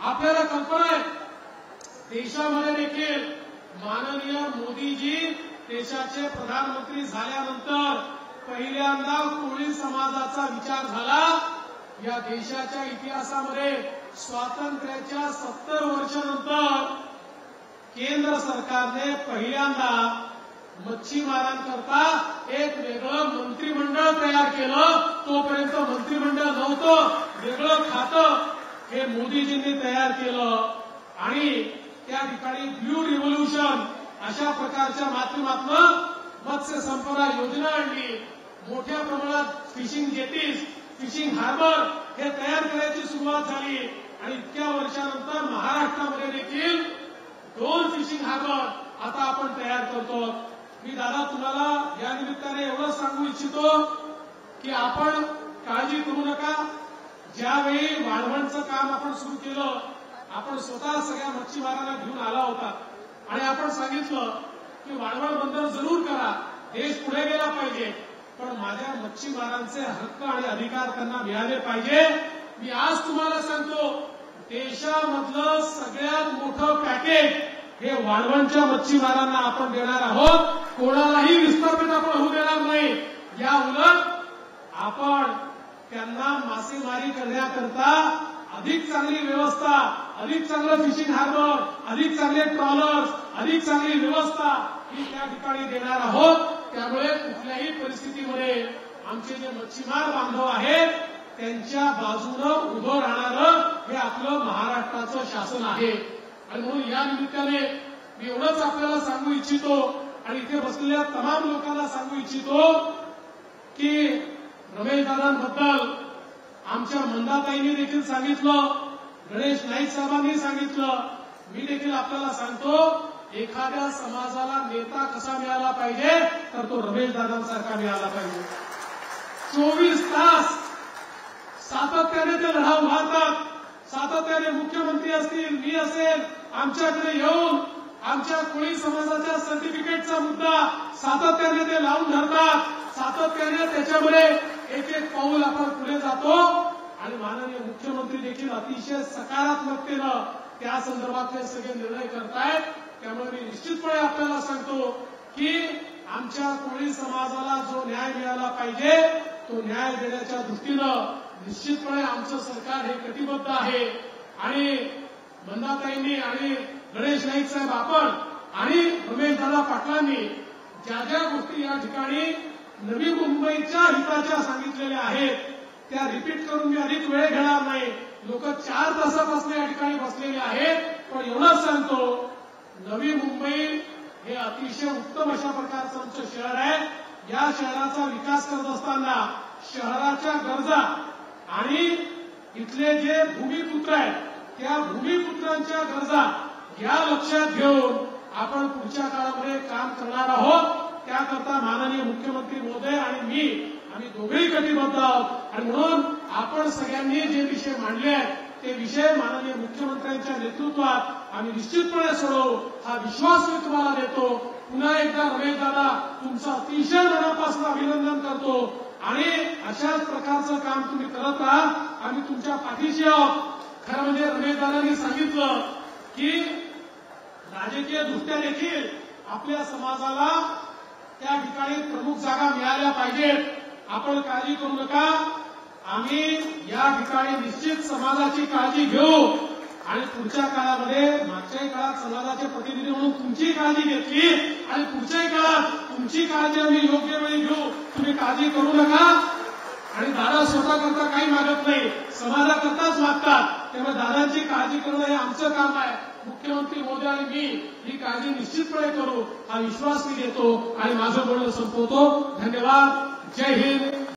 आपल्याला कल्पना आहे देशामध्ये देखील माननीय मोदीजी देशाचे प्रधानमंत्री झाल्यानंतर पहिल्यांदा कोळी समाजाचा विचार झाला। या देशाच्या इतिहासामध्ये स्वातंत्र्याच्या 70 वर्षानंतर केंद्र सरकारने पहिल्यांदा मच्छीमारांकरता एक वेगळं मंत्रिमंडळ तयार केलं। तोपर्यंत मंत्रिमंडळ नव्हतं, वेगळं खातं हे मोदीजींनी तयार केलं आणि त्या ठिकाणी ब्लू रिव्होल्यूशन अशा प्रकारच्या माध्यमातून मत्स्य संपदा योजना आणली। मोठ्या प्रमाणात फिशिंग जेटीज, फिशिंग हार्बर हे तयार करायची सुरुवात झाली आणि इतक्या वर्षानंतर महाराष्ट्रामध्ये देखील 2 फिशिंग हार्बर आता आपण तयार करतो। मी दादा तुम्हाला या निमित्ताने एवढं सांगू इच्छितो की आपण काळजी करू नका। ज्यावेळी वाढवणचं काम आपण सुरू केलं, आपण स्वतः सगळ्या मच्छीमारांना घेऊन आला होता आणि आपण सांगितलं की वाढवण बंदर जरूर करा, देश पुढे गेला पाहिजे, पण माझ्या मच्छीमारांचे हक्क आणि अधिकार त्यांना मिळाले पाहिजे। मी आज तुम्हाला सांगतो देशामधलं सगळ्यात मोठं पॅकेज हे वाढवणच्या मच्छीमारांना आपण देणार आहोत। कोणालाही विस्थापित आपण होऊ देणार नाही। या उलट आपण त्यांना मासेमारी करण्याकरता अधिक चांगली व्यवस्था, अधिक चांगलं फिशिंग हार्बर, अधिक चांगले ट्रॉलर्स, अधिक चांगली व्यवस्था ही त्या ठिकाणी देणार आहोत। त्यामुळे कुठल्याही परिस्थितीमध्ये आमचे जे मच्छीमार बांधव आहेत त्यांच्या बाजूनं उभं राहणारं हे आपलं महाराष्ट्राचं शासन आहे। आणि म्हणून या निमित्ताने मी एवढंच आपल्याला सांगू इच्छितो आणि इथे बसलेल्या तमाम लोकांना सांगू इच्छितो की रमेश दादांबद्दल आमच्या मंदाताईंनी देखील सांगितलं, गणेश नाईक साहेबांनी सांगितलं, मी देखील आपल्याला सांगतो एखाद्या समाजाला नेता कसा मिळाला पाहिजे तर तो रमेश दादांसारखा मिळाला पाहिजे। 24 तास सातत्याने ते लढा उभारतात, सातत्याने मुख्यमंत्री असतील, मी असेल, आमच्याकडे येऊन आमच्या कोळी समाजाच्या सर्टिफिकेटचा मुद्दा सातत्याने ते लावून धरतात, सातत्याने त्याच्यामध्ये एक एक पाऊल आपण पुढे जातो आणि माननीय मुख्यमंत्री देखील अतिशय सकारात्मकतेनं त्या संदर्भातले सगळे निर्णय करतायत। त्यामुळे मी निश्चितपणे आपल्याला सांगतो की आमच्या कोळी समाजाला जो न्याय मिळाला पाहिजे तो न्याय देण्याच्या दृष्टीनं निश्चितपणे आमचं सरकार हे कटिबद्ध आहे। आणि मंदाताईंनी आणि गणेश नाईक साहेब आपण आणि रमेशदादा पाटलांनी ज्या ज्या गोष्टी या ठिकाणी नवी मुंबईच्या हिताच्या सांगितलेल्या आहेत त्या रिपीट करून मी अधिक वेळ घेणार नाही। लोक 4 तासापासून या ठिकाणी बसलेले आहेत, पण एवढंच सांगतो नवी मुंबई हे अतिशय उत्तम अशा प्रकारचं आमचं शहर आहे। या शहराचा विकास करत असताना शहराच्या गरजा आणि इथले जे भूमिपुत्र आहेत त्या भूमिपुत्रांच्या गरजा या लक्षात घेऊन आपण पुढच्या काळामध्ये काम करणार आहोत। त्याकरता माननीय मुख्यमंत्री महोदय आणि मी आम्ही दोघेही कटिबद्ध आहोत आणि म्हणून आपण सगळ्यांनी जे विषय मांडले आहेत ते विषय माननीय मुख्यमंत्र्यांच्या नेतृत्वात आम्ही निश्चितपणे सोडवू हा विश्वास मी तुम्हाला देतो। पुन्हा एकदा रमेश दादा तुमचं अतिशय मनापासून अभिनंदन करतो आणि अशाच प्रकारचं काम तुम्ही करत राहा, आम्ही तुमच्या पाठीशी आहोत। खरं म्हणजे रमेश दादांनी सांगितलं की राजकीय दृष्ट्या देखील आपल्या समाजाला त्या ठिकाणी प्रमुख जागा मिळाल्या पाहिजेत। आपण काळजी करू नका, आम्ही या ठिकाणी निश्चित समाजाची काळजी घेऊ आणि पुढच्या काळामध्ये मागच्याही काळात समाजाचे प्रतिनिधी म्हणून तुमची काळजी घेतली आणि पुढच्याही काळात तुमची काळजी आम्ही योग्य वेळी घेऊ। तुम्ही काळजी करू नका आणि दादा स्वतः करता काही मागत नाही, समाजाकरताच मागतात। त्यामुळे दादांची काळजी करणं हे आमचं काम आहे। मुख्यमंत्री महोदय आणि मी ही काळजी निश्चितपणे करू हा विश्वास मी देतो आणि माझं बोलणं संपवतो। धन्यवाद। जय हिंद।